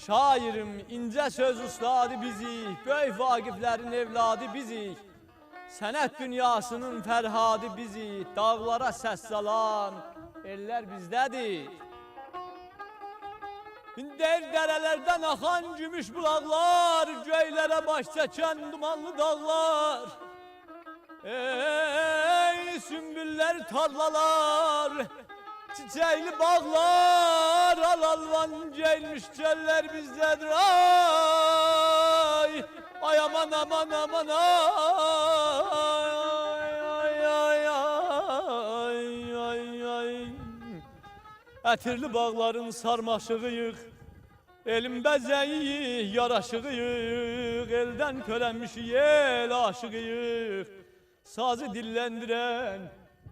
Şairim ince söz ustadı bizi, böyük vakiflerin evladı bizi. Sənət dünyasının fərhadı bizi, dağlara səs salan eller bizdədir. Dərələrdən axan gümüş bulaqlar, göylərə baş çəkən dumanlı dağlar. Ey sümbüller tarlalar, çiçekli bağlar, al-alvan gelmiş çöller bizdedir. Ay, ay aman aman aman ay, ay ay ay ay ay. Ətirli bağların sarmaşığıyıq, elin bəzəyik, yaraşığıyıq, eldən körənmiş el aşığıyıq. Sazı dillendiren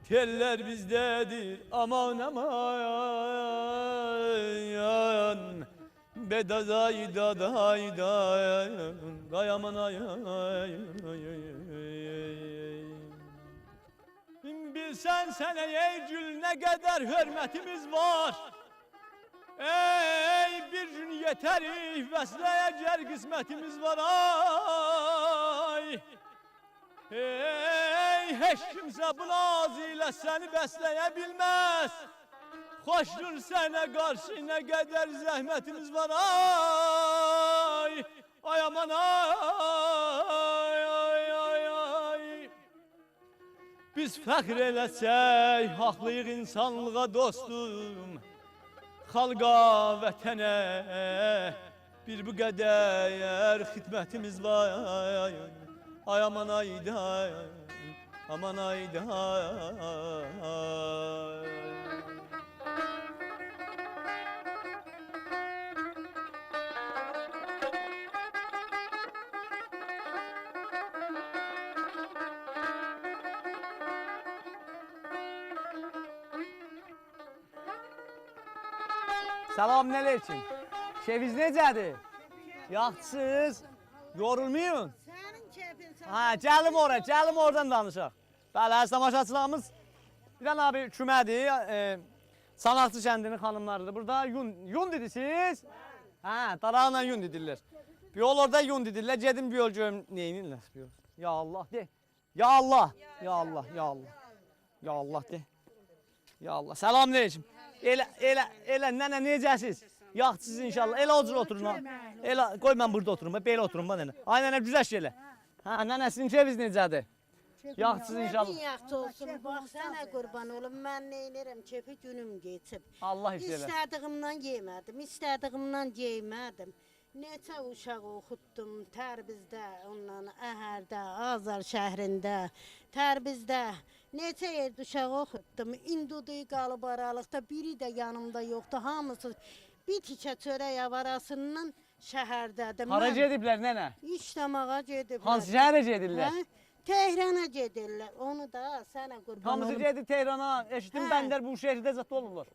teller bizdedir, aman aman. Bedaday daday day aman ay. Bilsen sene ey gül ne kadar hürmetimiz var. Ey bir gün yeterik besleyecek kısmetimiz var ay. Ey hiç kimse bu nazıyla seni besleyebilmez. Hoşdur sana karşı ne kadar zahmetimiz var ay. Ay aman ay ay ay ay. Biz fəxr eləsək haqlıyıq insanlığa dostum. Xalqa, vətənə bir bu qədər xidmətimiz var. Ay aman ayda, aman ayda. Selamünaleyküm. Keyfiniz necədir? Yaxşısınız? Yorulmayın. Ha, gəlim ora, gəlim oradan danışaq. Bəli, əziz tamaşaçılarımız, bir dənə abi kümədir, Sanatçı kəndinin xanımlarıdır. Burada yun dediniz. Ha, darağla yun dedirlər. Bir yol orada yun dedirlər, gedim bir yol görüm, neyinirlər? Ya Allah de, ya Allah, ya Allah, ya Allah, ya Allah de, ya Allah. Selamünaleyküm. Elə, nənə necəsiz? Yaxçısınız inşallah. Elə o cür oturun ha. Elə, qoy mən burada oturum, belə oturum ha nənə. Ay nənə, güzəş elə. Ha, nənəsinin keyfiniz necədir? Yaxçısınız inşallah. Yaxşı olsun, bax sənə qurban olum, mən neynirəm, kefi günüm geçib. Allah iş elə. İstədiyimdən yemədim, istədiyimdən geymədim. Neçə uşaq oxutdum Tərbizdə, ondan Əhərdə, Azar şəhrində, Tərbizdə. Neçə yerdə uşaq oxutdum, İnduduy qalıb aralıqda, biri də yanımda yoxdur, hamısı bir tikə çörək avarasından şəhərdədir. Hara gediblər nənə? İşləməyə gediblər. Hansı şəhərə gedirlər? Tehrana gedirlər, onu da sənə qurban Hamısı olum. gedir Tehrana, eşitdim bəndər bu şəhərdə zət olurlar.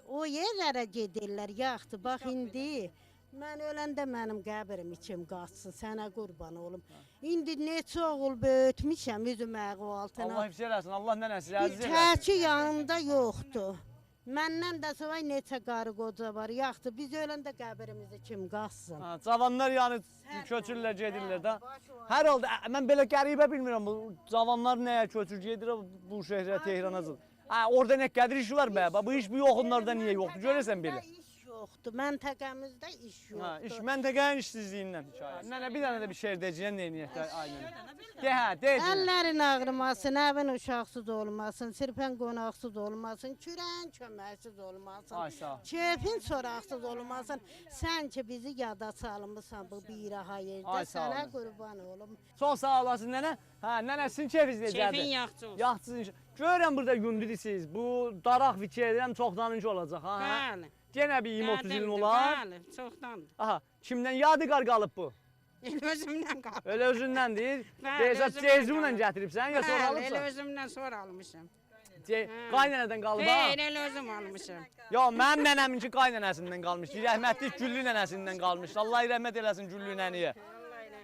O yerlərə gedirlər, yaxşı, bax indi. Mən öləndə mənim qəbrim içim qaçsın, sənə qurban olum. İndi neçə oğul böyütmüşəm üzüm əqi altına. Allah hifz eləsin, Allah nənəsiz əziz Bir eləsin. təki yanımda yoxdur. Məndən də sonra neçə qarı qoca var, yaxşı, biz öləndə qəbrimizi kim qaçsın. Cavanlar yəni köçürlər, gedirlər də. Hər halda mən belə qəribə bilmirəm bu cavanlar nəyə köçür, gedir bu şəhərə, Tehrana. Orada nə qədər iş var bə? Bu iş bu yoxunlarda niyə yoxdur? Görəsən belə. İş yoxdur, məntəqəmizdə iş yoxdur. İş məntəqənin işsizliyindən. Nənə bir dənə də bir şeir deyəcəyən neyniyək də aynən. De hə, de. Əllərin ağrımasın, əvin uşaqsız olmasın, sirpən qonaqsız olmasın, kürən köməksiz olmasın. Ay sağ ol. Keyfin soraqsız olmasın. Sən ki bizi yada salmışsan bu bir aha yerdə. Ay, sağ Sənə olun. qurban olum. Çox sağ olasın nənə. Hə, nənə sizin keyfiniz necədir? Keyfin yaxşı olsun. Yaxşısınız. Görürəm burada gündüzsiniz. Bu daraq fikirdən çoxdanınca olacaq ha. Bəli. Yenə bir 20-30 ilin Qədimdir, olar. Bəli, çoxdandır. Aha, kimdən yadigar qalıb bu? Elə özümdən qalıb. Elə özündəndir. Bəli, Deyəsə özümdən cezunla qalıb. gətiribsən ya sonra Bəli, elə alıbsan? özümdən sonra almışam. Qaynənədən qalıb ha? Elə özüm almışam. Yo, mənim nənəminki qaynənəsindən qalmışdı. Rəhmətli Güllü nənəsindən qalmışdı. Allah rəhmət eləsin Güllü nənəyə.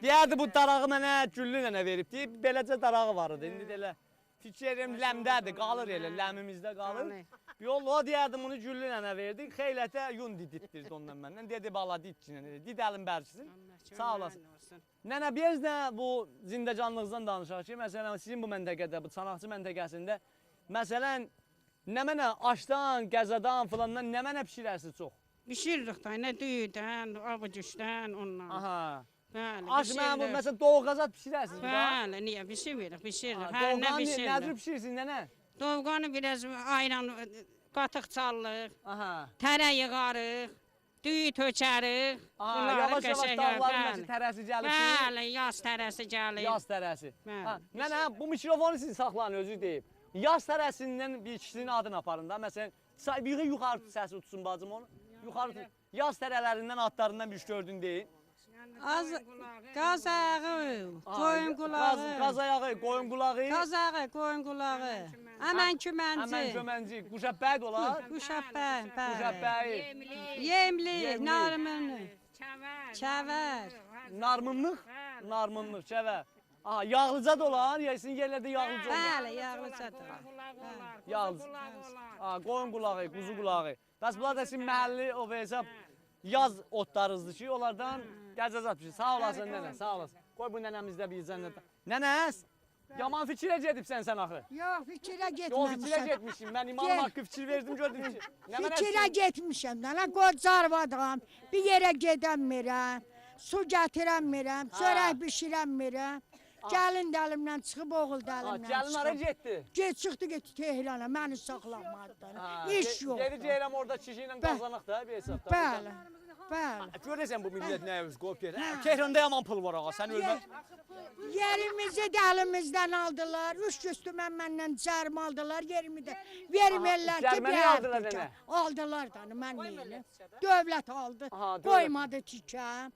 Deyərdi bu darağı mənə Güllü nənə veribdi. Beləcə darağı var idi. İndi də elə fikrim ləmdədir, qalır elə, ləmimizdə qalır. Qalır. Yol o deyərdim bunu Güllü nənə verdik. Xeylətə yun diditdirdi ondan məndən. Dedi bala ditçinə, didəlim bərçisin. Sağ olasın. Nənə biz də bu zindəcanlığınızdan danışaq ki, məsələn sizin bu məntəqədə, bu Çanaqçı məntəqəsində məsələn nə aşdan, qəzadan filandan nə bişirərsiniz çox? Bişiririk da, nə düyüdən, avucuşdan, ondan. Aha. Bəli, Aş mən bu bişiririk. məsələn doğqazat bişirərsiniz da? Bəli, niyə bişiririk, bişiririk. Hər nə Doğqanı nə bişiririk. cür bişirirsiniz nənə? Dovğanı biraz ayran, qatıq çallıq, Aha. tərə yığarıq, düyü tökərik. Aha, yavaş-yavaş dağların nəsə tərəsi gəlir ki, Bəli, yaz tərəsi gəlir. yaz tərəsi. Bəli. Ha, nənə bu mikrofonu siz saxlayın özü deyib. Yaz tərəsindən bir ikisinin adını aparın da. Məsələn, yuxarı səsi tutsun bacım onu. Yuxarı yaz tərələrindən adlarından bir iş gördün deyin. Az qaz ayağı, qoyun qulağı. Qaz ayağı, qoyun qulağı. Qaz ayağı, qoyun qulağı. Əmən kümənci. Həmən gömənci, quşəbbəy də olar. Quşəbbəy, bəli. Quşəbbəyi, Yemli, Yemli. narmınlı, Çəvər. çəvər. narmınlıq, narmınlıq, çəvə. Aha, yağlıca da olar, ya sizin yerlərdə yağlıca olur. Bəli, yağlıcadır. Yağlıca. Ha, qoyun qulağı, quzu qulağı. Bəs bunlar da sizin məhəlli o hesab yaz otlarınızdır ki, onlardan qəzəzat bir şey. Sağ olasın nənə, sağ olasın. Qoy bu nənəmizdə bir cənnət. Nənəs, yaman fikrə gedibsən sən axı. Yox, fikrə Yox, fikrə getməmişəm. getmişim. Mən imanım haqqı fikir verdim, gördüm ki. Nə mənə Fikrə getmişəm. Nə qocarvadım. Bir yerə gedəmirəm. Su gətirəmirəm, çörək bişirəmirəm. Gəlin dəlimlə çıxıb oğul dəlimlə gəlin ara çıxıb. getdi. Çıxdı getdi Tehrana, məni saxlamadılar. Ha, İş yox. Geri deyirəm orada kişi ilə qazanaq da bir hesabda. Bəli, bəli. Görəsən bu millət nə öz qoyub gedir. Tehranda yaman pul var ağa, sən ölmə. Yerimizi də əlimizdən aldılar. Üç üstümə məndən cərm aldılar. Yerimi də vermirlər ki, cərməni bir aldılar tikə. nənə? Aldılar da, mən neyini. Dövlət aldı. Aha, dövlət. Qoymadı tikəm.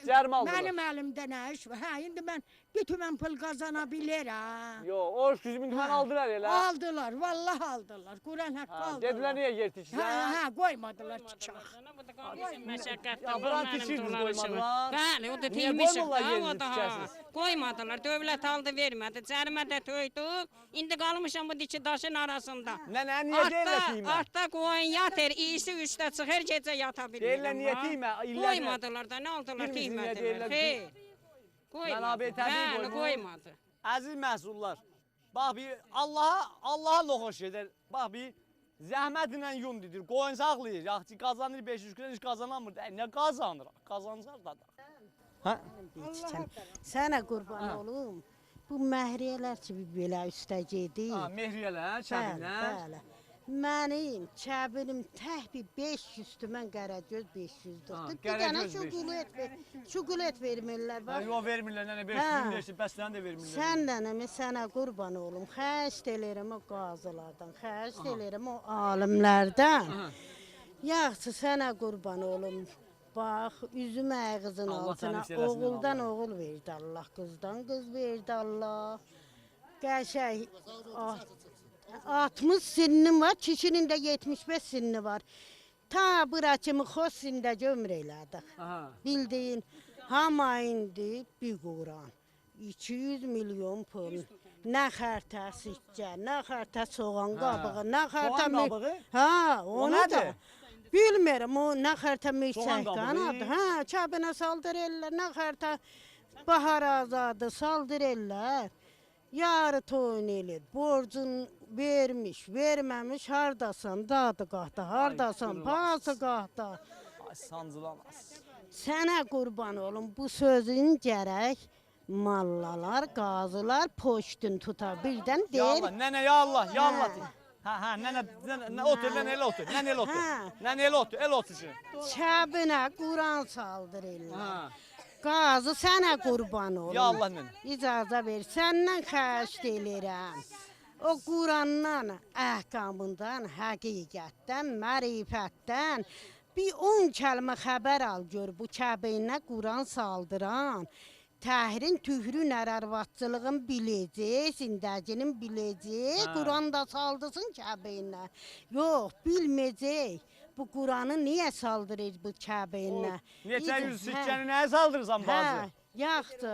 cərm aldılar. Mənim əlimdə nə iş var? Hə, indi mən bir tümən pul qazana bilirəm. Yo, o 100 min tümən aldılar elə. Aldılar, vallahi aldılar. Quran haqqı Ha, aldılar. dedilər niyə yer tiksən? Hə, hə, qoymadılar tikək. Məşəqqətli Ya, buran tikirdiniz qoymadılar. Bəli, o da Niyə tiymişik qoymurlar da, yerini o da. tikəsiniz? Qoymadılar, dövlət aldı, vermədi. Cərimə də töydük. İndi qalmışam bu diki daşın arasında. Nənə, niyə deyirlər tiymə? Artda qoyun yatır, iyisi üstə çıxır, gecə yata bilmirəm. Deyirlər niyə tiymə? İllərlə. Qoymadılar da, nə aldılar, Bilmirsən niyə tiymədilər. deyirlər? Xeyr. Mən abi Qoymadı. təbii Bəli, qoymur. qoymadı. Əziz məhsullar, bax bir Allaha loğuş edər. Bax bir zəhmətlə yun dedir. Qoyun saxlayır. Yaxçı qazanır 500 kilo, heç qazanamır. Nə qazanır? Qazanacaq da. Hə? Sənə qurban olum. Bu məhriyələr kimi belə üstə gedir. Ha, mehriyələr, Bəli, çəbinlər. bəli. Mənim çəbirim təhbi 500 tümən Qaragöz 500-dür. Ha, Bir dənə Qaragöz şokolat vermirlər. Hə, Bax. yo vermirlər, nənə 500 Hə. min versin, bəs sən də vermirlər. Səndən sənə qurban olum. Xəst eləyirəm o qazılardan, xəst eləyirəm o alimlərdən. Aha. Yaxşı sənə qurban olum. Bax, üzüm ağzın Allah altına təmizləsin, eləsin, oğuldan Allah. oğul verdi Allah, qızdan qız verdi Allah. Qəşəng 60 sinnim var, kişinin də 75 sinni var. Ta bura kimi xosində gömr elədik. Aha. Bildiyin, hama indi bir Quran. 200 milyon pul. Nə xərtə siccə, nə xərtə soğan qabığı, nə xərtə... Soğan qabığı? Hə, O onu da. nədir? Bilmirəm, o nə xərtə Soğan mirsəkdən qabığı? adı. Hə, kəbinə saldırırlar, nə xərtə bahar azadı saldırırlar. Yarı toyun eləyir, borcun vermiş, verməmiş, hardasan, dadı qahda, hardasan, qurban. pası qahda. Ay sancılamaz. Sənə qurban olum, bu sözün gərək mallalar, qazılar poştun tuta birdən Ya deyir. Allah, nənə ya Allah, ya Allah. Hə. Hə, nənə otur, nənə elə otur, nənə elə otur. Hə. Nənə elə otur, el otur şimdi. Kəbinə Quran saldırırlar. Ha. Qazı sənə qurban olum. Ya Allah nənə. İcazə ver, səndən xəşt eləyirəm. O Qurandan, əhkamından, həqiqətdən, mərifətdən bir 10 kəlmə xəbər al gör bu Kəbinə Quran saldıran. Təhrin, tührün, ərarvatçılığın biləcək, zindəcinin biləcək, Hə. Quran da saldısın Kəbinə. Yox, bilməyəcək. Bu Quranı niyə saldırır bu Kəbinə? Neçə yüz sikkəni nəyə saldırırsan bazı? Hə, yaxşı.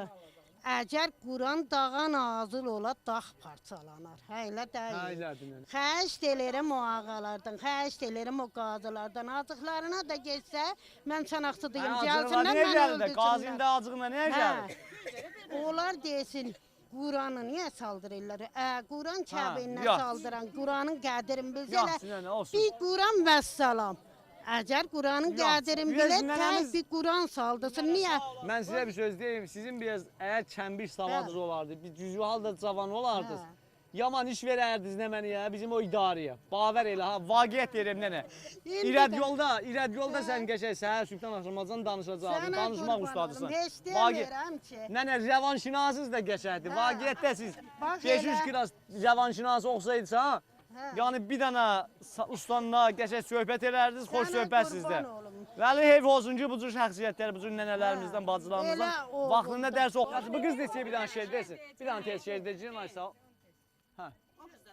Əgər Quran dağa nazil ola, dağ parçalanar. Hələ deyil. Haylardı nənə. Xəşt eləyirəm o ağalardan, xəşt eləyirəm o qazılardan. Acıqlarına da geçsə, mən çanaqçıdayım. Gəlsinlər, Niyə mən gəldi? Qazinin öldürsünlər. də acığına niyə gəldi? Onlar desin, Quranı niyə saldırırlar? Quran Kəbinə yox. saldıran, Quranın qədrini Yaxşı, bilsələr, nənə, olsun. bir Quran vəssalam. Əgər Quranın Yox, qədrini biraz bilə, nənəmiz- tək bir Quran saldırsın. Niyə? Mən sizə bir söz deyim. Sizin biraz əgər çəmbiş savadınız olardı, bir cüzü halda cavan olardınız. Yaman iş verərdiniz nə mənə ya, bizim o idarəyə. Bavər elə ha, vaqiət deyirəm nənə. İndi İrəd yolda sən qəşəng səhər sübhdən axşamacan danışacaqdın, Sənə danışmaq qurban ustadısan. olum, heç Vaqe- demirəm ki. Nənə, rəvanşinasınız da qəşəngdir. Vaqiətdə siz Bax 500 elə. kilas rəvanşinası oxusaydısa, ha, yəni bir dənə ustanla qəşəng söhbət edərdiniz, xoş Sənə söhbətsiz də. qurban olum. Vəli heyf olsun ki, bu cür şəxsiyyətlər, bu cür nənələrimizdən, bacılarımızdan Elə oğul vaxtında dərs oxuyasın. Bu qız desə bir dənə şeir desin. Bir dənə tez şeir deyəcəm, ay sağ ol. Hə.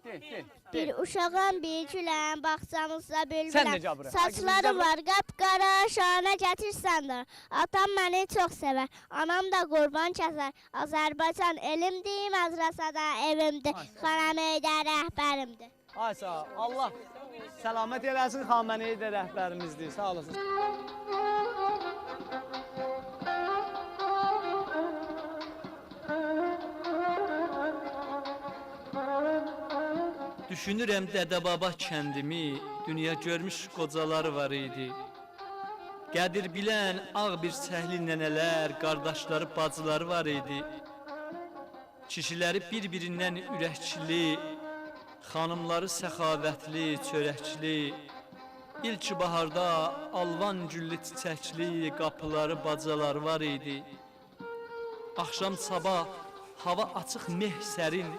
De. Bir uşağım, bir küləm, bağçamızda Sən bülbüləm. necə bura? Saçlarım var, qapqara, şanə gətirsən də. Atam məni çox sevər, anam da qurban kəsər. Azərbaycan elimdir, mədrəsədə evimdir. Xanəmeydə rəhbərimdir. Ay sağ ol. Allah səlamət eləsin, Xameneyi də rəhbərimizdir. Sağ olasın. Düşünürəm dədə-baba kəndimi, dünya görmüş qocaları var idi. Qədir bilən ağ bir səhli nənələr, qardaşları, bacıları var idi. Kişiləri bir-birindən ürəkçili, xanımları səxavətli, çörəkçili. İlk baharda alvan güllü çiçəkli qapıları, bacaları var idi. Axşam sabah hava açıq meh sərin,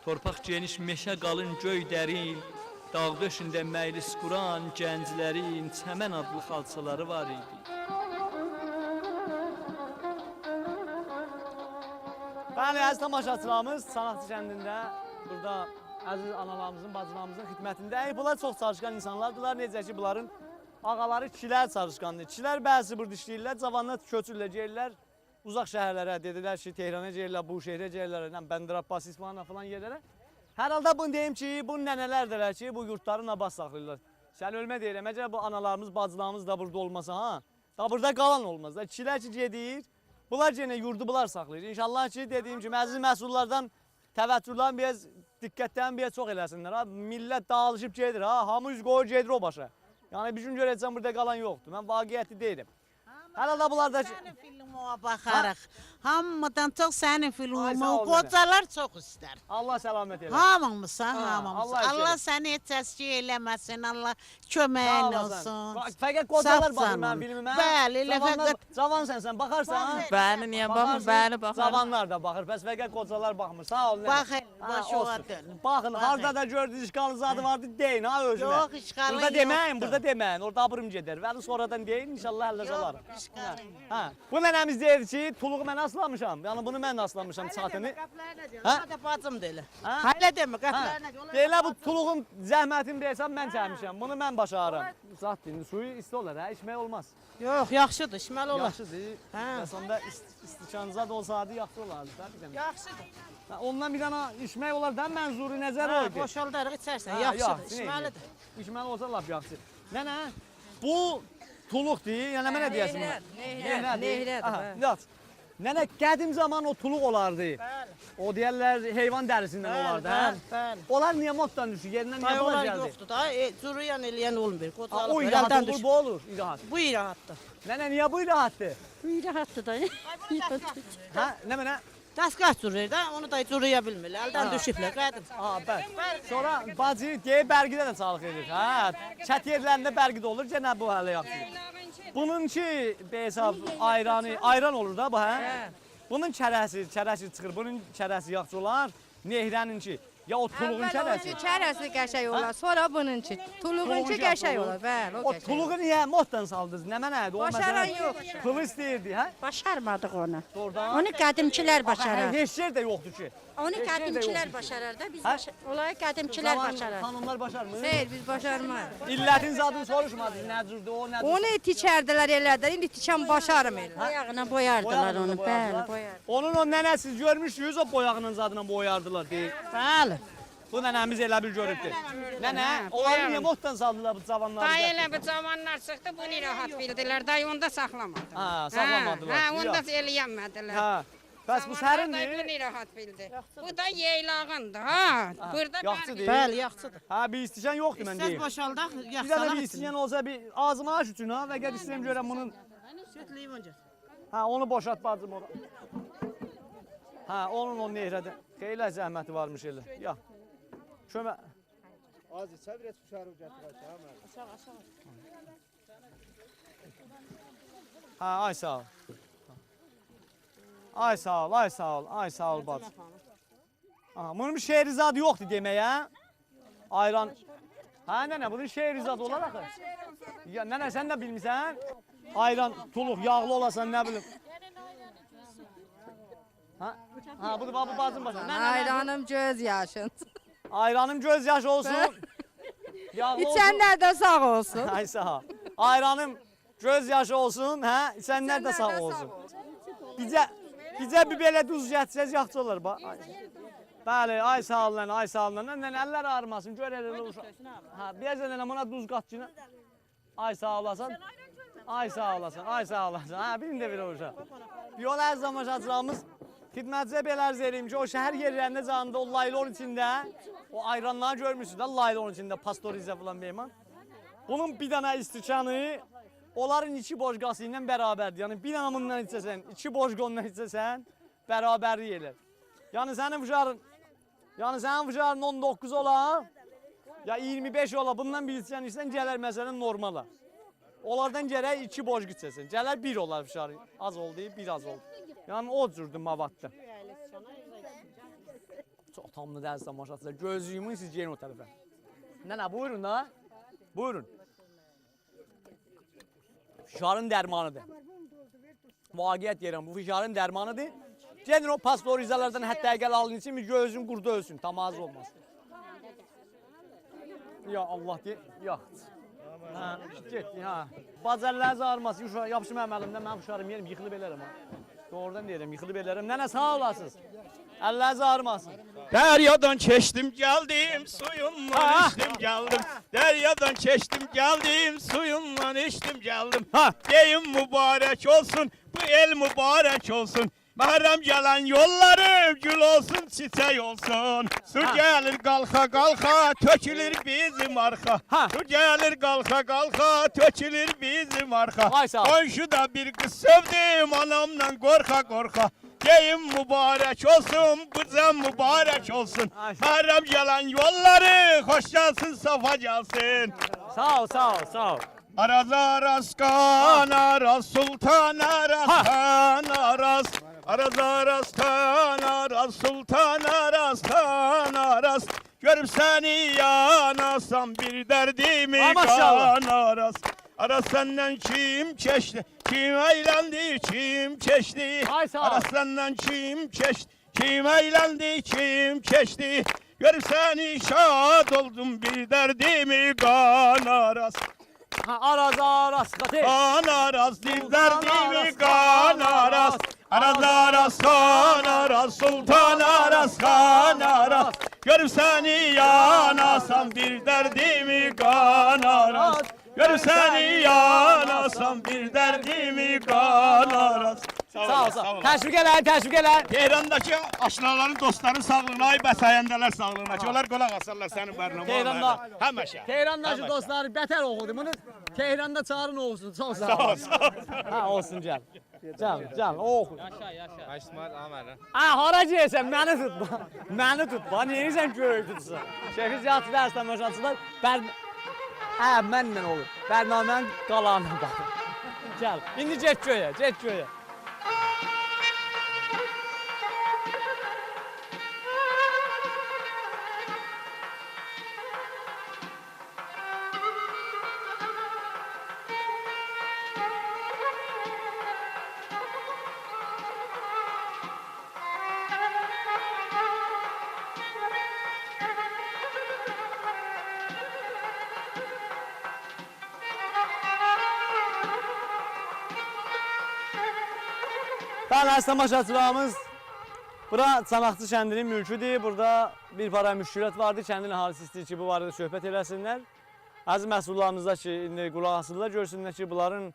torpaq geniş, meşə qalın, göy dərin, dağ döşündə məclis quran gənclərin çəmən adlı xalçaları var idi. Bəli, əziz tamaşaçılarımız, Sanatçı kəndində burada əziz analarımızın, bacılarımızın xidmətində. Bunlar çox çalışqan insanlardılar. Necə ki, bunların ağaları kişilər çalışqandır. Kişilər bəzi burada işləyirlər, cavanlar köçürlər, gəlirlər. Uzaq şəhərlərə, dedilər ki, Tehrana gəlirlər, bu şehrə gəlirlər, Bəndərabas, İsfahana falan yerlərə. Hər halda bunu deyim ki, bu nənələrdilər ki, bu yurtları nabaz saxlayırlar. Sən ölmə deyirəm, əgər bu analarımız, bacılarımız da burada olmasa, ha, da burada qalan olmaz. Da kişilər ki, gedir, bunlar yenə yurdu bunlar saxlayır. İnşallah ki, dediyim kimi, əziz məhsullardan təvəccühlərini biraz, diqqətlərini biraz çox eləsinlər. Ha. Millət dağılışıb gedir, ha, hamı üz qoyur gedir o başa. Yəni, bir gün görəcəm, burada qalan yoxdur. Mən vaqiyyəti deyirəm. Hər halda bunlar da... Sənin filmuna baxarıq. Hamıdan çox sənin Ay, sağ filmunu ol, qocalar çox istər. Allah səlamət eləsin. Hamımızsa, Ha, hamımız. Allah Allah işləsin. səni heç əski eləməsin. Allah Sağ köməyin olasan. olsun. Fəqət qocalar Sağ baxır canım. mənim filmimə. Bəli, elə Cavanlar- fəqət- Cavansan sən, baxarsan. ha? Bəli, niyə baxmır? Bəli, baxar. Cavanlar da baxır, bəs fəqət qocalar baxmır. Sağ ol. nənə. Baxın, Ha, boş olsun. olar dönün. Baxın, Baxın. harda da gördünüz işğalı zadı vardı, deyin ha özümə. Yox, işğalın Burada deməyin, yoxdur. burada deməyin. Orada abırım gedər. Vəli sonradan deyin, inşallah əllə salarım. işğalın yox. Ha. Bu nənəmiz deyir ki, tuluğu mən aslamışam. Yəni bunu mən aslamışam çatını. Ha? Hadi bacım da elə. Ha? Hayla demə, Ha. qaplarına gəl. Deyirlər bu tuluğun zəhmətini desəm mən çəkmişəm. Bunu mən başarıram. Zat dindir, suyu isti olar, hə, içmək olmaz. Yox, yaxşıdır, işməli olar. Yaxşıdır. Hə. Əslində istikanzad olsaydı yaxşı olardı da bir dənə. Yaxşıdır. Ha, ondan bir dənə içmək olar da mənzuri nəzər Ha, oydu. boşaldarıq içərsən, Ha, yaxşıdır, yaxşı, işməlidir. İçməli olsa lap yaxşı. Nənə, bu tuluqdur. Yəni mənə deyəsən. Nehrədir, Aha, hə. yat. Nənə qədim zaman o tuluq olardı. Bəli. O deyərlər heyvan dərisindən olardı, hə? Bəli. Onlar niyə moddan düşür? Yerindən niyə Ay, bula onlar gəldi? yoxdur da, curuyan eləyən olmur. Ha, Qocalar o eldən irahat olur, düşür. bu olur, irahat. Bu irahatdır. Nənə, niyə bu irahatdır? Rahatdır da. Hə, nə mənə? Dəstgah cürür da, onu da curuya bilmirlər. Əldən düşüblər, qədim. Ha, bəli. Sonra bacı deyib bərgidə də çalıq edir. Hə, çət yerlərində bərgi də olur, gənə bu hələ yaxşı. Bununki hesab ayran olur da bu, hə? Bunun çərəsi çıxır, bunun çərəsi yaxşı olar. Nehrəninki. Ya o tuluğun çərəsi. Çərəsi qəşəng olar, sonra bununki. Tuluğunki qəşəng olar, bəli, o O qəşəng. tuluğu niyə moddan saldınız? Nə mənədir? O Başaran məsələn yox. pılı istəyirdi, hə? Başarmadıq onu. Doğrudan. Onu qədimkilər Hə, başarar. heç yer də yoxdur ki. Onu Heç yer də qədimkilər yoxdur. başarar da. Biz Hə? onları qədimkilər Zaman başarar. xanımlar başarmır. Xeyr, biz başarmayız. İllətin zadını soruşmadınız, nə cürdür o, nə cürdür? Onu tikərdilər elədilər, indi tikən başarmır. Boyağına boyardılar onu. Bəli, boyardılar. boyar. Onun o nənəsiz görmüşsünüz, o boyağının zadına boyardılar deyir. Bəli. Bu nənəmiz elə bir görübdür. Nənə, onları niyə moddan saldılar bu cavanları? Dayı elə bu zamanlar çıxdı, bunu rahat bildilər. Dayı onda saxlamadı. Ha, saxlamadılar. Hə, onda Yox. eləyənmədilər. Hə. Bəs bu Dayı sərindir? bunu rahat bildi. Bu da yeylağındır, ha. Burada Yaxşı deyil. Bəli, yaxşıdır. Ha, bir istəyən yoxdur mən İstəz deyim. boşaldaq, Bir dənə yaxşılar bir istəyən olsa bir azmaş üçün ha, və gəl istəyirəm görəm bunun. Sütlüyüm önce. Ha, onu boşalt bacım ora. Ha, onun o nehrədə. Xeyli zəhməti varmış elə. Ya. Kömə. Az səbr et uşağı gətirəcəm. Ha, ay sağ ol. Ay sağ ol, ay sağ ol, ay sağ ol bacım. Ha, bunun bir şehrizadı yoxdur deməyə. Ayran. Ha, nənə, bunun şehrizadı olar axı. Ya, nənə, sən də bilmirsən. Ayran, tuluq, yağlı olasan, nə bilim. Ha, bu da bacım başa. Ayranım göz yaşın. Ayranım göz yaşı olsun. Yağlı olsun. İçənlər də sağ olsun. Ay sağ ol. Ayranım göz yaşı olsun, hə? İçənlər də sağ olsun. Bizə bir belə duz gətirsəz yaxşı olar. Bəli, ay sağ olun, ay sağ olun. Nənə, əllər ağrımasın, gör elə uşaq. Ha, bir nənə buna duz qatçına. Ay sağ olasın. Ay sağ olasın, ay sağ olasın. Ha, birini də belə uşaq. Yol hər zamaşacılığımız xidmətçiyə belə arz edeyim ki, o şəhər yerlərində canında o laylon içində, o ayranları görmüşsünüz də laylon içində, pastorizə falan beyman. Bunun bir dənə istikanı onların iki boşqası ilə bərabərdir. Yəni bir dənə bundan içəsən, iki boşqondan içəsən, bərabərlik elər. Yəni sənin fıjarın 19 ola, ya 25 ola, bundan bir içən içsən gələr məsələn normala. Onlardan gərək iki boşqu içəsən. Gələr bir olar fıjarı. Az oldu, bir az oldu. Yəni o cürdür mavadda. Çox tamlı dərsə tamaşaçılar. Gözlüyümün siz gelin o tərəfə. Nənə buyurun da. Buyurun. Fişarın dərmanıdır. Vaqiət yerəm, bu fişarın dərmanıdır. Gedin o pastorizalardan hətta gəl alın için bir gözün qurda ölsün, tamazı olmaz. Ya Allah deyir, ya. Ha, getdi, ha. Bazarlar zarması, yapışım əməlimdən, mən fişarım yerim, yıxılıb elərəm ha. Doğrudan deyirəm, yıxılıb elərəm. Nənə sağ olasınız. Əlləriniz ağrımasın. Deryadan keçtim geldim, suyundan içtim geldim. Deryadan keçtim geldim, suyundan içtim geldim. Deyim mübarek olsun, bu el mübarek olsun. Muharrem gelen yolları gül olsun, çiçek olsun. Su gelir kalka kalka, tökülür bizim arka. Su gelir kalka kalka, tökülür bizim arka. Ay sağ ol. Konşuda bir kız sevdim, anamdan korka korka. Deyim mübarek olsun, kızım mübarek olsun. Muharrem gelen yolları hoş gelsin, safa gelsin. Sağ ol, sağ ol, sağ ol. Araz araz kan araz sultan araz kan araz. Araz araz kan araz sultan araz kan araz. Görüp seni yanasam bir derdimi Ha, maşallah. kan araz. Araz senden kim keçti, kim eğlendi, kim keçti. Ay sağ ol. Araz senden kim keçti, kim eğlendi, kim keçti. Görüp seni şad oldum bir derdimi kan araz. Ha, araz, katı. Kan araz derdimi kan araz. Araz araz kan araz sultan araz kan araz. Görüp seni yanasam bir derdimi kan araz. Görüp seni yanasam bir derdimi kan araz. Sağ ol, sağ ol. Təşvik elə, təşvik elə. Tehrandakı aşnaların, dostların sağlığına, ay bəsəyəndələr sağlığına ki, onlar qolaq asarlar sənin bərnamə. Tehranda. Həməşə. Tehrandakı dostları bətər oxudu. Bunu Tehranda çağırın oxusun. Çox sağ ol. Ha, olsun gəl. Gəl, oxu. Yaşa. İsmail Amərə. Ha, hara gəlsən, məni tutma. Məni tutma. Neyirsən görək tutsun. Şəfiz Yatı dərs tamaşaçılar. Hə, mənlə olur. Bərnamənin qalanına bax. Gəl. İndi get göyə, get göyə. Bəli, əziz tamaşaçılarımız, bura Çanaqçı kəndinin mülküdür. Burada bir para müşkülət vardı. Kəndin əhalisi istəyir ki, bu barədə söhbət eləsinlər. Əziz məhsullarımızda ki, indi qulaq asırlar, görsünlər ki, bunların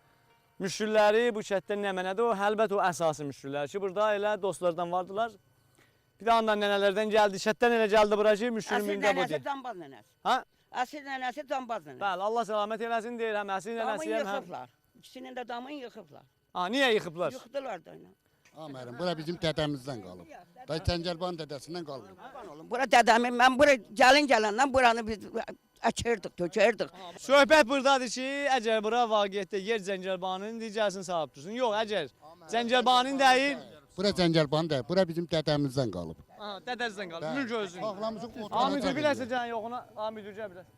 müşkülləri bu kənddə nə mənədir? O, əlbət o əsası müşküllər ki, burada elə dostlardan vardılar. Bir də ondan nənələrdən gəldi, şəhətdən elə gəldi bura ki, müşkülmündə bu deyil. Cambaz nənəsi. Ha? Əsl nənəsi cambaz nənəsi. Bəli, Allah səlamət eləsin deyir, həm əsil nənəsi, həm... Yıxıblar. İkisinin də damını yıxıblar. Ha, niyə yıxıblar? Yıxdılar da ilə. Amərim, bura bizim dədəmizdən qalıb. Dayı Cəngəlbanın dədəsindən qalıb. Bura dədəmin, mən bura gələn-gələndən buranı biz əkirdik, tökərdik. Söhbət buradadır ki, əgər bura vaqiyyətdə yer Cəngəlbanın digərsin sahib dursun. Yox, əgər Cəngəlbanın deyil. Bura Cəngəlbanın deyil, bura bizim dədəmizdən qalıb. Ha, dədəzdən qalıb, mülk özün. Bağlamızın Amidü biləsə can yoxuna, Amidü gəl biləs.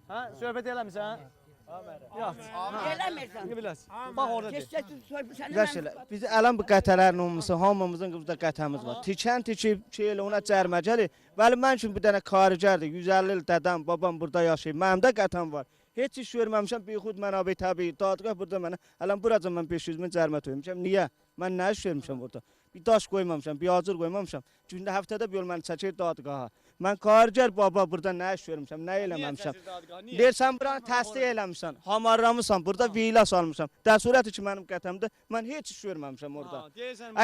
Hə, söhbət eləmirsən? Yox. Eləmirsən. Biləsən. Bax orada deyil. Məsələ, biz ələn bu qətələrin olmasa hamımızın qızda qətəmiz var. Tikən tikib ki, elə ona cərməcəli. Vəli mən üçün bir dənə karigərdir. 150 il dədəm, babam burada yaşayıb. Mənim də qətəm var. Heç iş görməmişəm, bixud mənabə təbii. Dadqah burada mənə, ələn buraca mən 500 min cərmə töymüşəm. Niyə? Mən nə iş vermişəm burada? Bir daş qoymamışam, bir acır qoymamışam. Gündə həftədə bir yol məni çəkir dadqaha. Mən karigər baba burada nə iş vermişəm, nə eləməmişəm. Deyirsən buranı təsdiq eləmişsən, hamarlamısan, burada vila salmışam. Dəsurəti ki mənim qətəmdə mən heç iş görməmişəm orada.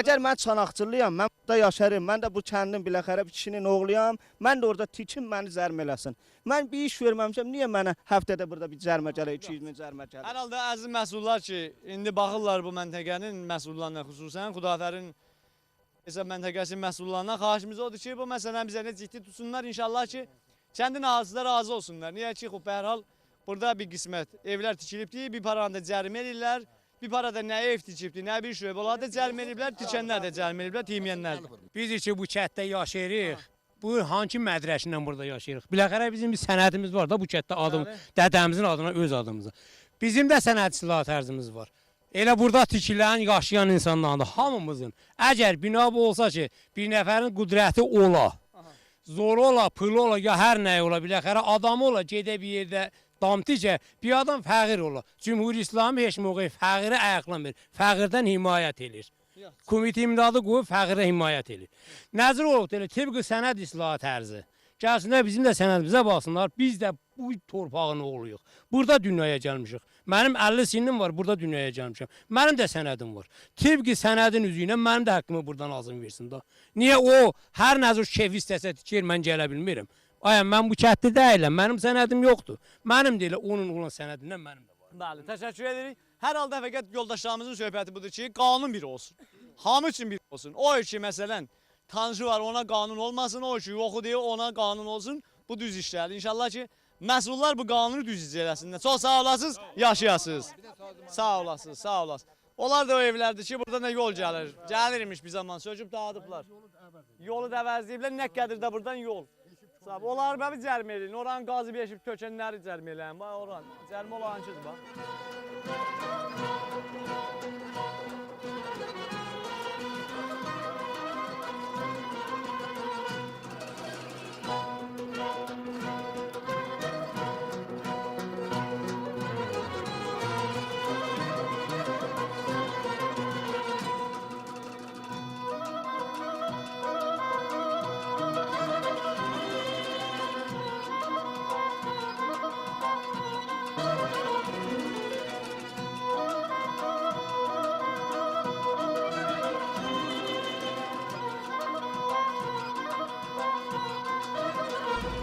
Əgər mən çanaqçılıyam, mən burada yaşarım, mən də bu kəndin biləxərə bir kişinin oğluyam, mən də orada tikim məni zərm eləsin. Mən bir iş verməmişəm, niyə mənə həftədə burada bir cərmə gələ, 200 min cərmə gələ? Hər halda əziz məhsullar ki, indi baxırlar bu məntəqənin məhsullarına xüsusən, Xudafərin hesab məntəqəsinin məhsullarına xahişimiz odur ki, bu məsələni bizə nə ciddi tutsunlar, inşallah ki, kəndin ahalisi də razı olsunlar. Niyə ki, hər hal burada bir qismət evlər tikilibdir, bir paranı da cərimə edirlər, bir para da nə ev tikibdir, nə bir şöbə, onlar da cərimə ediblər, tikənlər də cərimə ediblər, timiyənlər də. Biz ki, bu kətdə yaşayırıq, bu hangi mədrəşindən burada yaşayırıq? Biləxərə bizim bir sənədimiz var da bu kətdə adım, dədəmizin adına öz adımıza. Bizim də sənəd silah tərzimiz var. Elə burada tikilən, yaşayan insanların da hamımızın, əgər bina bu olsa ki, bir nəfərin qüdrəti ola, zoru ola, pılı ola, ya hər nəyi ola, biləxərə adamı ola, gedə bir yerdə damticə, bir adam fəqir ola. Cümhur İslami heç mövqeyi fəqirə ayaqlamır, fəqirdən himayət edir. Komite imdadı qoyub fəqirə himayət edir. Nəzir olub deyil, tıbqı sənəd islahat tərzi. Gəlsinlər bizim də sənədimizə baxsınlar, biz də bu torpağın oğluyuq. Burada dünyaya gəlmişik. Mənim 50 sinim var, burada dünyaya gəlmişəm. Mənim də sənədim var. Tıbqi sənədin üzüylə mənim də haqqımı buradan lazım versin da. Niyə o, hər nəzir keyfi istəsə tikir, mən gələ bilmirəm. Aya, mən bu kətli deyiləm, mənim sənədim yoxdur. Mənim deyil, onun olan sənədindən mənim də var. Bəli, təşəkkür edirik. Hər halda fəqət yoldaşlarımızın söhbəti budur ki, qanun biri olsun. Hamı üçün biri olsun. O ki, məsələn, tanrı var, ona qanun olmasın, o ki, yoxu deyil, ona qanun olsun. Bu düz işlərdir. İnşallah ki, məsullar bu qanunu düz icra eləsinlər. Çox sağ olasınız, yaşayasınız. Sağ olasınız, sağ olasınız. Onlar da o evlərdir ki, burada nə yol gəlir. Gəlirmiş bir zaman, söküb dağıdıblar. Yolu da əvəzləyiblər, nə qədir də buradan yol. Onlar bəbi cərmə edin, oranın qazı beşib kökənləri cərmə eləyən. Bax, oran, cərmə olan kidir, bax.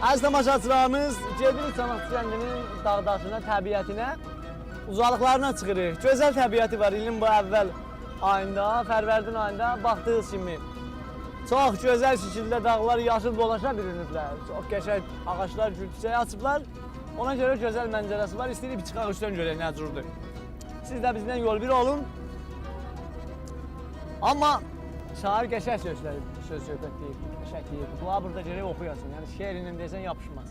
Əziz tamaşaçılarımız, gedirik Çanaqçı kəndinin dağdaşına, təbiətinə, uzalıqlarına çıxırıq. Gözəl təbiəti var, ilin bu əvvəl ayında, fərvərdin ayında baxdığınız kimi. Çox gözəl şəkildə dağlar yaşıl dolaşa bürünüblər. Çox qəşəng ağaçlar gül-çiçəyi açıblar. Ona görə gözəl mənzərəsi var. İstəyirik bir çıxaq üstdən görək nə cürdür. Siz də bizdən yol bir olun. Amma şair qəşəng söz-söhbət deyib. Şəkli. Dua burada gərək oxuyasın. Yəni şeirindən desən yapışmaz.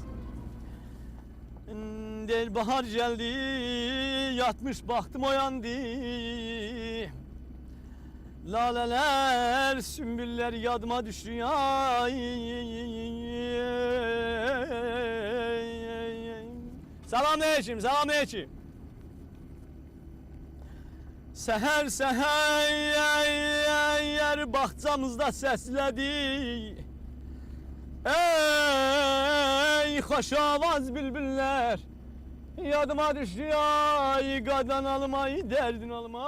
Del bahar geldi, yatmış baktım oyandı. Laleler, sümbüller yadıma düştü ya. Selamünaleyküm, selamünaleyküm. Seher seher bağçamızda səslədi. Ey xoş avaz bülbüllər, yadıma düşdü ay qadan alma, dərdin alma.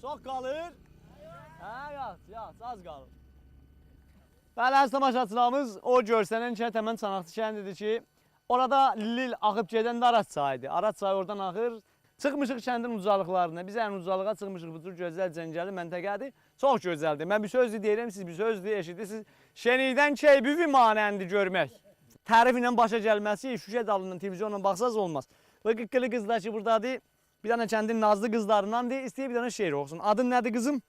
Çox qalır. Hə, yaz, az qalır. Bəli, əziz tamaşaçılarımız, o görsənən kənd həmən Çanaqçı kəndidir ki, orada Lil axıb gedən də Arat çayıdır. Arat çayı oradan axır. Çıxmışıq kəndin ucalıqlarına. Biz ən ucalığa çıxmışıq. Bu cür gözəl cəngəli məntəqədir. Çox gözəldir. Mən bir söz deyirəm, siz bir söz eşidirsiniz. Şenlikdən keybi manəndi görmək. Tərif ilə başa gəlməsi, şüşə dalından, televizyonla baxsaz olmaz. Bu qıqqılı qızlar ki, buradadır. Bir dənə kəndin nazlı qızlarındandır. İstəyir bir dənə şeir oxusun. Adın nədir qızım?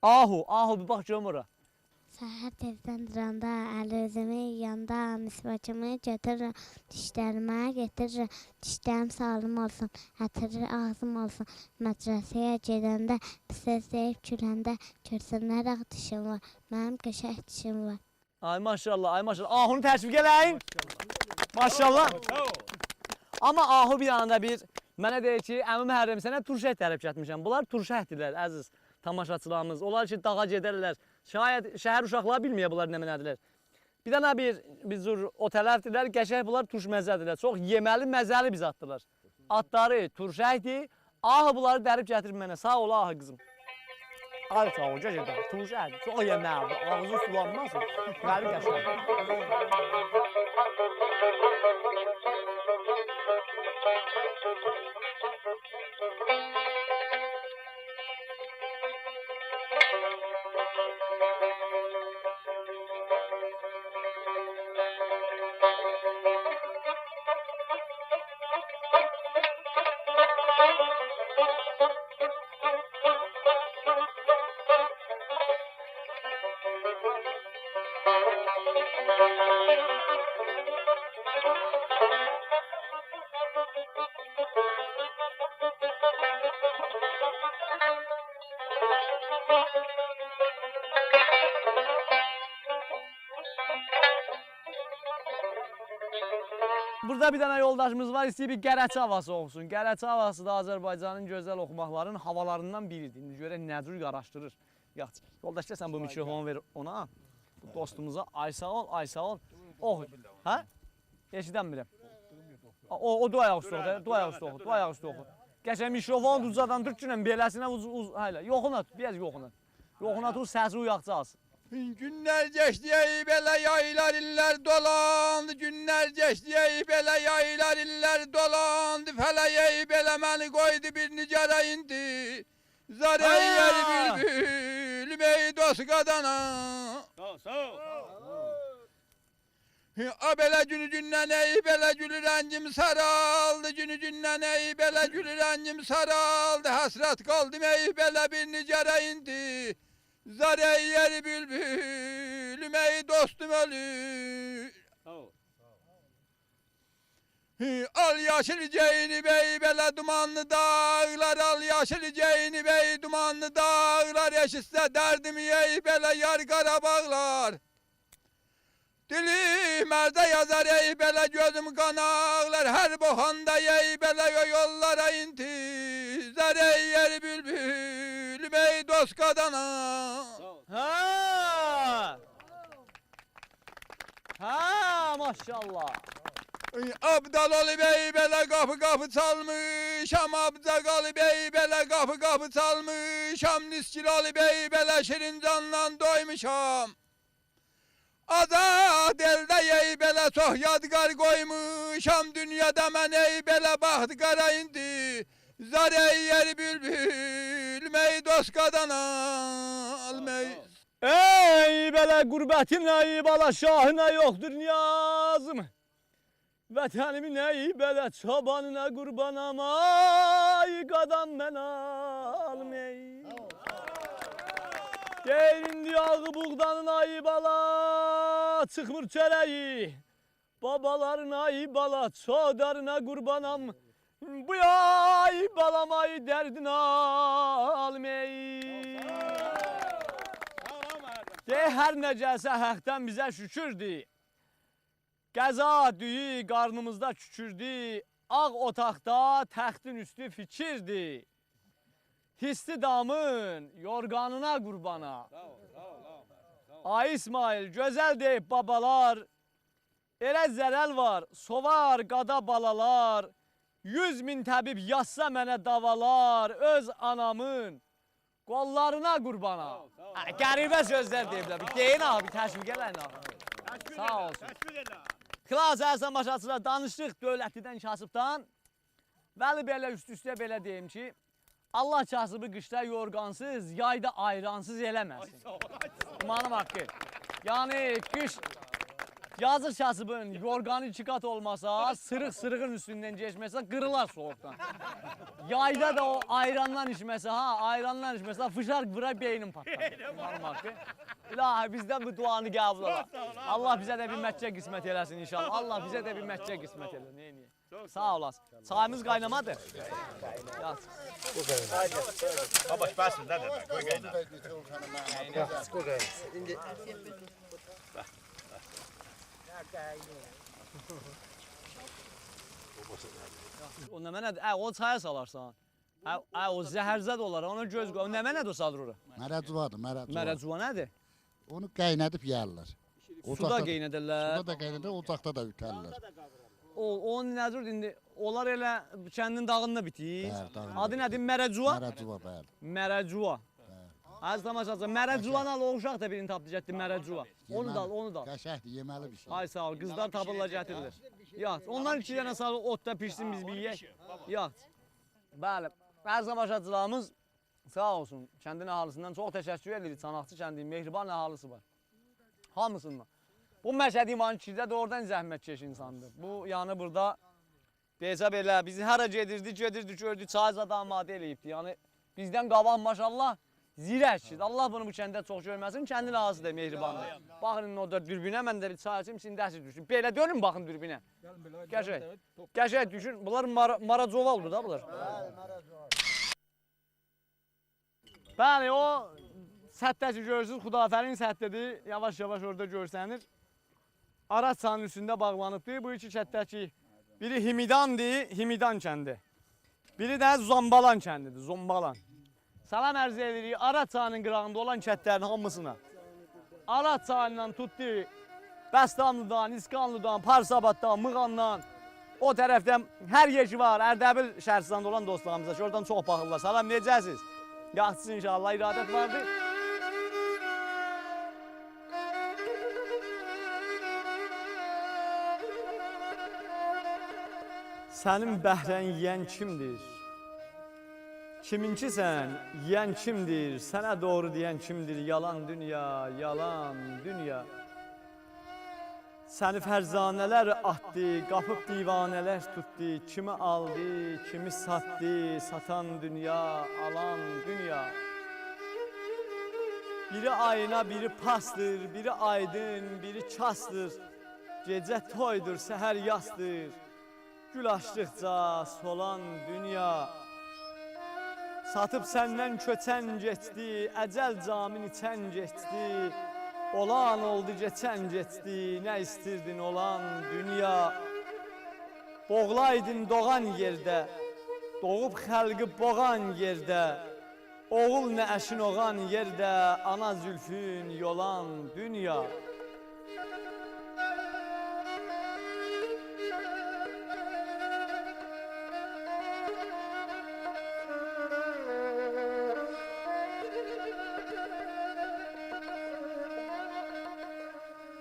Ahu. Ahu, bir bax görüm ora. Səhər tezdən duranda, əli özümü yanda, misvacımı götürürəm, dişlərimə getirirəm, dişlərim sağlam olsun, hətiri ağzım olsun, mədrəsəyə gedəndə, bir söz deyib güləndə, görsənlər ağ dişim var, mənim qəşək dişim var. Ay maşallah, ay maşallah. Ahunu təşvik eləyin. Maşallah. Amma Ahu bir anda bir mənə deyir ki, əmim hərəm sənə turşət tərəf getmişəm. Bunlar turşətdirlər, əziz tamaşaçılarımız. Onlar ki, dağa gedərlər. Şayət şəhər uşaqları bilməyə bunlar nə mənədirlər. Bir dənə bir cür otellərdirlər, qəşək bunlar turşməzədirlər. Çox yeməli, məzəli biz atdılar. Atları turşəkdir. Ahı bunları dərib gətirib mənə. Sağ ol ahı qızım. Ay sağ ol, gəl. Turşəkdir. Çox yeməli. Ağzı sulanmasın. Qəri qəşək. Burada bir dənə yoldaşımız var, istəyir bir Gərəçi havası oxusun. Gərəçi havası da Azərbaycanın gözəl oxumaqların havalarından biridir. İndi görək nə cür yaraşdırır. Yaxşı, yoldaş sən bu mikrofonu ver ona. Bu dostumuza ay sağ ol, ay sağ ol. Oxu. Hə? Eşidənmirəm. O du ayaq üstə oxu, du ayaq üstə oxu, du ayaq üstə oxu. Qəşəng mikrofonu ucadan türkçünən beləsinə hayla. Yoxuna tut, biraz yoxuna. Yoxuna tut, səsi uyaqcaq. Günler geçti ey belə yaylar iller dolandı. Günler geçti ey belə yaylar iller dolandı. Fələk ey belə məni qoydu bir nicara indi. Zarey yer bülbülüm ey dost qadana. Sağ ol. A belə günü gündən ey belə gülü rəngim saraldı. Günü gündən ey belə gülü rəngim saraldı. Həsrət qaldım ey belə bir nicara indi. Zarey yer bülbülüm ey dostum ölür. Al yaşıl ceyni bey belə dumanlı dağlar. Al yaşıl ceyni bey dumanlı dağlar. Eşitsə dərdimi ey belə yar Qarabağlar. Dilim ərdə yazar ey belə gözüm qanaqlar. Hər boğanda ey belə yollara intizar ey yer bülbülüm ey dost qadana. Ha maşallah. Abdalalı bey belə qapı çalmışam. Abdaqalı bey belə qapı çalmışam. Niskilalı bey belə şirin canla doymuşam. Azad elde ey belə çox yadgar qoymuşam. Dünyada mən ey belə baxt qara indi. Zar ey yer bülbül ey dost qadana almey. Ey belə qurbətin ey bala şahına yoxdur niyazım. Vətənimin ey belə çobanına qurbanam. Ay qadan mən almey. Deyirindi yağı buğdanın ayı bala, çıxmır çörəyi. Babaların ayı bala, çodarına qurbanam. Bu ay balam ay dərdin almey. De hər nə gəlsə həqdən bizə şükürdür. Qəza düyü qarnımızda kükürdü. Ağ otaqda təxtin üstü fikirdi. Hissi damın yorganına qurbana. Ay İsmail, gözəl deyib babalar. Elə zərəl var, sovar qada balalar. 100.000 təbib yazsa mənə davalar. Öz anamın qollarına qurbana. Qəribə sözlər deyiblər. Deyin abi, təşviq eləyin abi. Sağ olsun. Xilas Əhsən başçılar, danışdıq dövlətlidən, kasıbdan. Bəli belə üst-üstə belə deyim ki, Allah kasıbı qışda yorgansız, yayda ayransız eləməsin. Umanım haqqı. Yəni qış yazıq kasıbın yorganı 2 qat olmasa, sırığın üstündən geçməsə qırılar soğukdan. Yayda da o ayrandan içməsə, ayrandan içməsə fışar vıra beynin patlar. Umanım haqqı. İlahi bizdən bu duanı qəbul olar. Allah bizə də bir məccə qismət eləsin inşallah. Allah bizə də bir məccə qismət eləsin. Neyini? Sağ olasın. Çayımız qaynamadı. Yaz. Babaş basın da koy qayna. İndi O nə mənədir? O çaya salarsan. O zəhərzad olar, ona göz qoy. O nə mənədir o salır ora? Mərəcuvadır, Mərəcuva nədir? Onu qaynadıb yeyərlər. Suda qeynədirlər. Suda da qaynadırlar, ocaqda da ütərlər. O nədir indi? Onlar elə kəndin dağında bitir. Bəli, dağında Adı nədir? Mərəcuva? Mərəcuva, bəli. Mərəcuva. Əziz tamaşaçılar, mərəcuvanı al, o uşaq da birini tapdı, getdi mərəcuva. Onu da al, onu da al. Qəşəhdir, yeməli bir şey. Ay sağ ol, qızlar tapırlar, gətirilir. Yat, onlar 2 dənə sarı otda pişsin, biz bir yeyək. Yat. Bəli, əziz tamaşaçılarımız sağ olsun, kəndin əhalisindən çox təşəkkür edirik. Çanaqçı kəndinin mehriban əhalisi var. Hamısından. Bu Məşədi İman kişidə doğrudan zəhmətkeş insandır. Bu yəni burada deyəcə belə, bizi hara gedirdik, gördük, çay zad amadə eləyibdi. Yəni bizdən qavan maşallah zirəkdir. Allah bunu bu kəndə çox görməsin, kəndin ağzı da mehribandır. Baxın o da dürbünə, mən də bir çay açayım, şimdi dərsiniz düşün. Belə dönün baxın dürbünə. Qəşək düşün. Bunlar Maracova oldu da bunlar. Bəli, o səttəki görürsünüz, Xudafərin səttidir. Yavaş-yavaş orada görsənir. Araç sahanın üstündə bağlanıbdır. Bu iki kətdəki biri Himidandır, Himidan kəndi. Biri də Zombalan kəndidir, Zombalan. Salam ərz edirik, Araç sahanın qırağında olan kətlərin hamısına. Araç sahanından tutdu, Bəstanlıdan, İskanlıdan, Parsabaddan, Mığandan, o tərəfdən hər yer ki var, Ərdəbil şəhərçisində olan dostlarımıza ki, oradan çox baxırlar. Salam, necəsiniz? Yaxşısınız inşallah, iradət vardır. Sənin bəhrən yeyən kimdir? Kiminkisən, yeyən kimdir? Sənə doğru deyən kimdir? Yalan dünya, yalan dünya. Səni fərzanələr atdı, qapıb divanələr tutdu. Kimi aldı, kimi satdı, satan dünya, alan dünya. Biri ayna, biri pasdır, biri aydın, biri kasdır. Gecə toydur, səhər yasdır. Gül açdıqca solan dünya. Satıb səndən köçən geçdi, əcəl camin içən geçdi. Olan oldu, geçən geçdi, nə istirdin olan dünya. Boğlaydın doğan yerdə, doğub xəlqi boğan yerdə. Oğul nə əşin oğan yerdə, ana zülfün yolan dünya.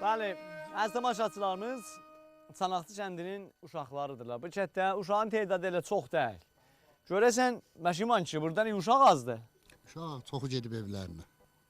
Bəli, əziz tamaşaçılarımız Çanaqçı kəndinin uşaqlarıdırlar. Bu kətdə uşağın tədadı elə çox deyil. Görəsən, Məşiman ki, buradan uşaq azdır. Uşaq çoxu gedib evlərinə.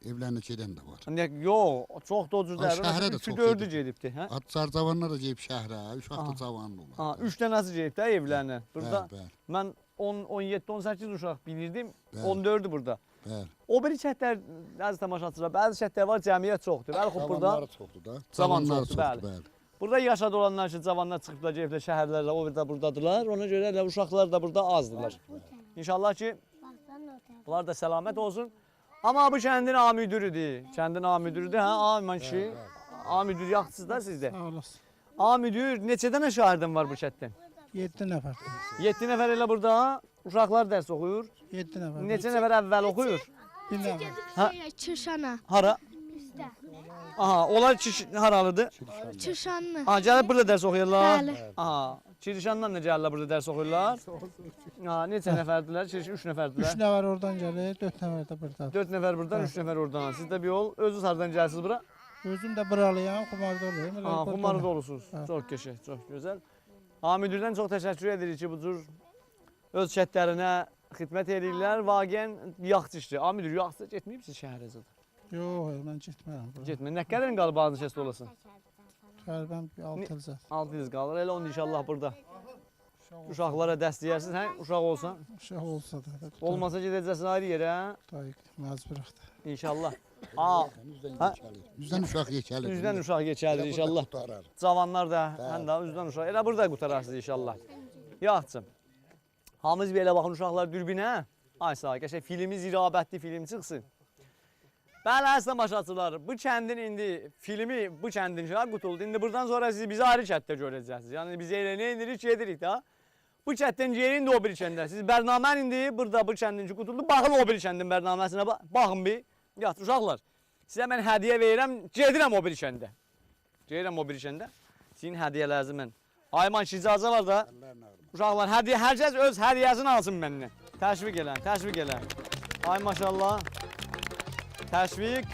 Evlərinə gedən də var. Yox, çox da o cüzlər. Şəhərə də çox 3-4-ü gedibdi. Cavanlar da gedib şəhərə, uşaq da cavanlı olar. 3 dənəsi gedib də evlərinə. Burada Bəli. mən 17-18 uşaq bilirdim, 14-dür burada. Bəli. O biri kətlər, əziz tamaşaçılar, bəzi kətlər var, cəmiyyət çoxdur. Bəli, burada Cavanlar çoxdur da. Cavan Cavanlar çoxdur, çoxdur, bəli. bəli. Burada yaşadı olanlar ki, cavanlar çıxıblar, gediblər şəhərlərdə, o bir də buradadılar. Ona görə elə uşaqlar da burada azdılar. İnşallah ki, bunlar da səlamət olsun. Amma bu kəndin amidürüdür. Kəndin amidürüdür, hə? Aman ki, amidür yaxçısız da sizdə. Amidür, neçə dənə şahirdin var bu kətdən? 7 nəfər. 7 nəfər elə burada uşaqlar dərs oxuyur. 7 nəfər. Neçə nəfər əvvəl oxuyur? 1 nəfər. Ha? Çırşana. Hara? Aha, onlar haralıdır? Çırşanlı. Aha, gəlib burada dərs oxuyurlar. Bəli. Aha, Çirişandan da gəlirlər burada dərs oxuyurlar. Ha, neçə nəfərdilər? 3 nəfərdilər. 3 nəfər oradan gəlir, 4 nəfər də burdan. 4 nəfər buradan, 3 nəfər oradan. Siz də bir yol, özünüz hardan gəlirsiniz bura? Özüm də buralıyam, xumarda olurum. Ha, xumarda olursunuz. Çox qəşəng, çox gözəl. Ha, müdürdən çox təşəkkür edirik ki, bu cür öz şərtlərinə xidmət edirlər. Vaqəən yaxçı işdir. Ha, müdür, yaxçı getməyibsiniz şəhərə zaten. Yox, mən getmərəm. Getmə. Nə qədərin qalıb ağzın şəst olasın? Gəlbəm 6 il zət. 6 il qalır. Elə onu inşallah burada. Uşaqlara dəst deyərsiniz, hə? Uşaq olsan. Uşaq olsa da. Olmasa gedəcəksin ayrı yerə. Dəqiq, məcburiqdir. İnşallah. Ha, Üzdən uşaq yekəlir. üzdən uşaq keçəlir inşallah. Cavanlar da, həm də üzdən uşaq. Elə burada qutararsınız inşallah. Yaxçım. Hamımız belə baxın uşaqlar dürbünə. Ay sağ ol, qəşəng filmimiz irabətli film çıxsın. Bəli, əslən başaçılar, bu kəndin indi filmi bu kəndin şəhər qutuldu. İndi buradan sonra siz bizi ayrı kənddə görəcəksiniz. Yəni biz elə nə edirik, gedirik də. Bu kənddən yerin də o bir kəndə. Siz bərnamən indi burada bu kəndin ki qutuldu. Baxın o bir kəndin bərnaməsinə baxın bir. Yat uşaqlar. Sizə mən hədiyyə verirəm, gedirəm o bir kəndə. Gedirəm o bir kəndə. Sizin hədiyyələrinizi mən. Ayman ki icazə var da. Uşaqlar hədiyyə, hər kəs öz hədiyyəsini alsın məndən. Təşviq elən, təşviq elən. Ay maşallah. Təşviq.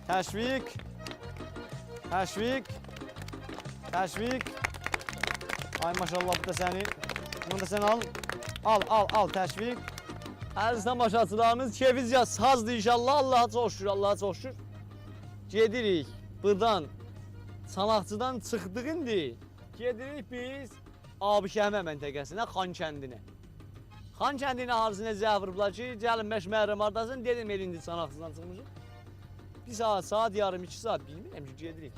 Təşviq. Təşviq. Təşviq. Ay maşallah bu da səni. Bunu da sən al. Al təşviq. Əzizdən başaçılarımız keyfizcə sazdır inşallah. Allah'a çox şükür, Allah'a çox şükür. Gedirik buradan. Sanaqçıdan çıxdıq indi. Gedirik biz Abişəhmə məntəqəsinə, Xan kəndinə. Xan kəndinə harzına zəvırıblar ki, gəlin məşməhərəm ardasın, dedim el indi sanaqçıdan çıxmışıq. 1 saat, yarım, 2 saat bilmirəm ki, gedirik.